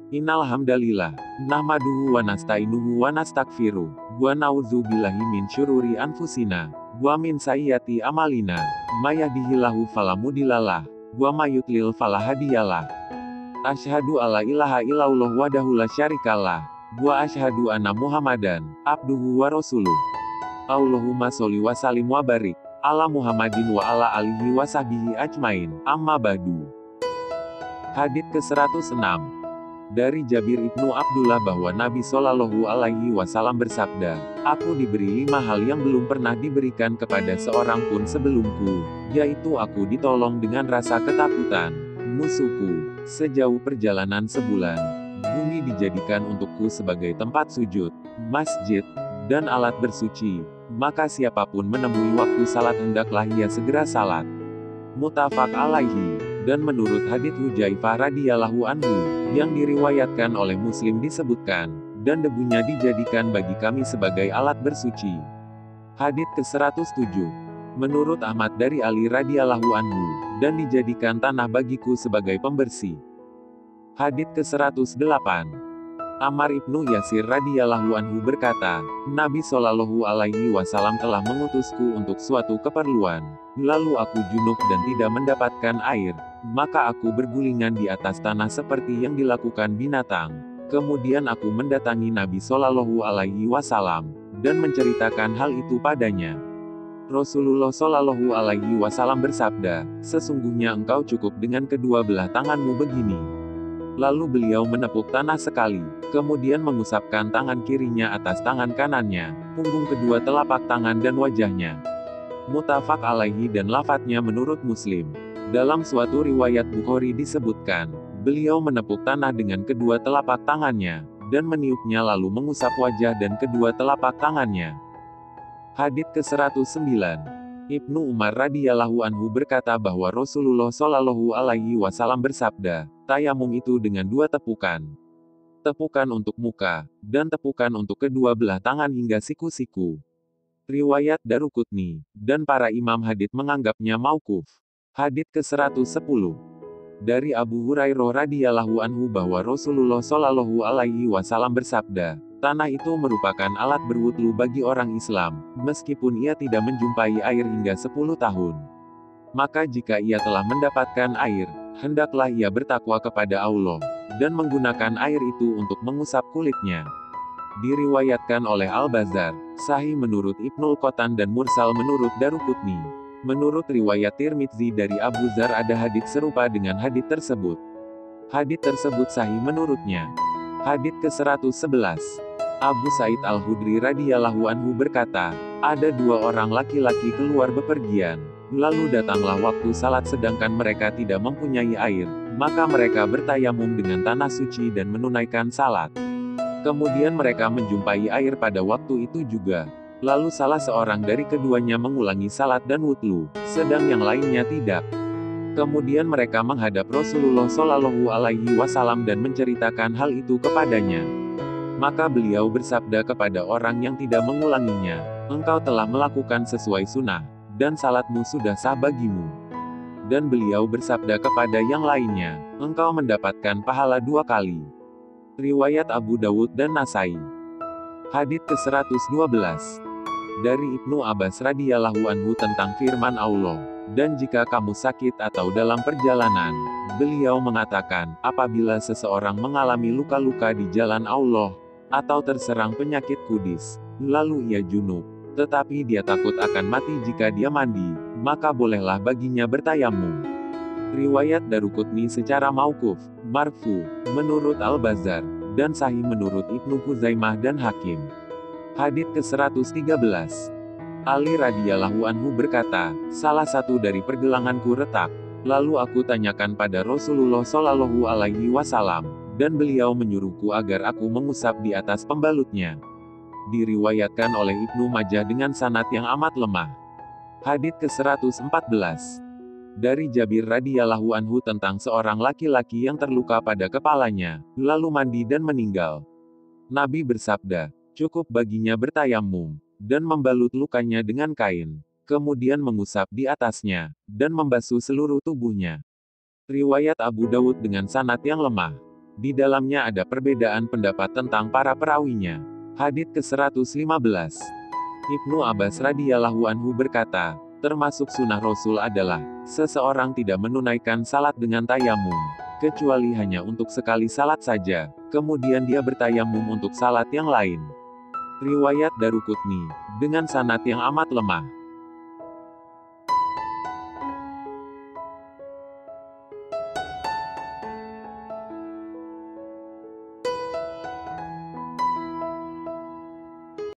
Innal hamdalillah, nahmaduhu wa nasta'inuhu wa nastaghfiruh, wa na'udzubillahi min syururi anfusina, wa min sayyiati amalina, may yahdihillahu fala mudhillalah, wa may yudlil fala hadiyalah. Asyhadu alla ilaha illallah wahdahu la syarikalah, wa asyhadu anna Muhammadan abduhu wa rasuluh. Allahumma sholli wa sallim wa barik ala Muhammadin wa ala alihi wa sahbihi ajmain. Amma ba'du. Hadits ke-106 dari Jabir ibnu Abdullah bahwa Nabi Shallallahu Alaihi Wasallam bersabda, "Aku diberi 5 hal yang belum pernah diberikan kepada seorang pun sebelumku, yaitu aku ditolong dengan rasa ketakutan musuhku sejauh perjalanan sebulan. Bumi dijadikan untukku sebagai tempat sujud, masjid, dan alat bersuci. Maka siapapun menemui waktu salat hendaklah ia segera salat." Muttafaq alaihi. Dan menurut hadits Hudzaifah radhiyallahu anhu, yang diriwayatkan oleh Muslim disebutkan, dan debunya dijadikan bagi kami sebagai alat bersuci. Hadits ke-107. Menurut Ahmad dari Ali radhiyallahu anhu, dan dijadikan tanah bagiku sebagai pembersih. Hadits ke-108. Ammar ibnu Yasir radhiyallahu anhu berkata, Nabi Shallallahu Alaihi Wasallam telah mengutusku untuk suatu keperluan. Lalu aku junub dan tidak mendapatkan air, maka aku bergulingan di atas tanah seperti yang dilakukan binatang. Kemudian aku mendatangi Nabi Shallallahu Alaihi Wasallam dan menceritakan hal itu padanya. Rasulullah Shallallahu Alaihi Wasallam bersabda, "Sesungguhnya engkau cukup dengan kedua belah tanganmu begini." Lalu beliau menepuk tanah sekali, kemudian mengusapkan tangan kirinya atas tangan kanannya, punggung kedua telapak tangan dan wajahnya. Muttafaq alaihi dan lafadznya menurut Muslim. Dalam suatu riwayat Bukhari disebutkan, beliau menepuk tanah dengan kedua telapak tangannya, dan meniupnya lalu mengusap wajah dan kedua telapak tangannya. Hadits ke-109. Ibnu Umar radhiyallahu anhu berkata bahwa Rasulullah Shallallahu Alaihi Wasallam bersabda, "Tayamum itu dengan 2 tepukan. Tepukan untuk muka, dan tepukan untuk kedua belah tangan hingga siku-siku." Riwayat Daruqutni, dan para imam hadits menganggapnya mauquf. Hadits ke-110. Dari Abu Hurairah radhiyallahu anhu bahwa Rasulullah Shallallahu Alaihi Wasallam bersabda, "Tanah itu merupakan alat berwudhu bagi orang Islam, meskipun ia tidak menjumpai air hingga 10 tahun. Maka jika ia telah mendapatkan air, hendaklah ia bertakwa kepada Allah, dan menggunakan air itu untuk mengusap kulitnya." Diriwayatkan oleh Al-Bazzar, sahih menurut Ibnul Qottan dan mursal menurut Daruqutni. Menurut riwayat Tirmidzi dari Abu Dzar ada hadits serupa dengan hadits tersebut. Hadits tersebut sahih menurutnya. Hadits ke-111. Abu Sa'id Al-Khudri radhiyallahu anhu berkata, ada 2 orang laki-laki keluar bepergian. Lalu datanglah waktu salat sedangkan mereka tidak mempunyai air, maka mereka bertayamum dengan tanah suci dan menunaikan salat. Kemudian mereka menjumpai air pada waktu itu juga. Lalu salah seorang dari keduanya mengulangi salat dan wudhu, sedang yang lainnya tidak. Kemudian mereka menghadap Rasulullah Shallallahu Alaihi Wasallam dan menceritakan hal itu kepadanya. Maka beliau bersabda kepada orang yang tidak mengulanginya, "Engkau telah melakukan sesuai sunnah, dan salatmu sudah sah bagimu." Dan beliau bersabda kepada yang lainnya, "Engkau mendapatkan pahala 2 kali." Riwayat Abu Dawud dan Nasai. Hadits ke-112. Dari Ibnu Abbas radhiyallahu anhu tentang firman Allah, "Dan jika kamu sakit atau dalam perjalanan," beliau mengatakan, "apabila seseorang mengalami luka-luka di jalan Allah, atau terserang penyakit kudis, lalu ia junub, tetapi dia takut akan mati jika dia mandi, maka bolehlah baginya bertayamum." Riwayat Daruqutni secara mauquf, marfu, menurut Al-Bazzar, dan sahih menurut Ibnu Khuzaimah dan Hakim. Hadits ke-113. Ali radhiyallahu anhu berkata, salah satu dari pergelanganku retak. Lalu aku tanyakan pada Rasulullah Shallallahu Alaihi Wasallam, dan beliau menyuruhku agar aku mengusap di atas pembalutnya. Diriwayatkan oleh Ibnu Majah dengan sanad yang amat lemah. Hadits ke-114. Dari Jabir radhiyallahu anhu tentang seorang laki-laki yang terluka pada kepalanya, lalu mandi dan meninggal. Nabi bersabda, cukup baginya bertayamum, dan membalut lukanya dengan kain, kemudian mengusap di atasnya, dan membasuh seluruh tubuhnya. Riwayat Abu Dawud dengan sanad yang lemah. Di dalamnya ada perbedaan pendapat tentang para perawinya. Hadits ke-115. Ibnu Abbas radhiyallahu anhu berkata, termasuk sunnah Rasul adalah, seseorang tidak menunaikan salat dengan tayamum, kecuali hanya untuk sekali salat saja, kemudian dia bertayamum untuk salat yang lain. Riwayat Daruqutni, dengan sanad yang amat lemah.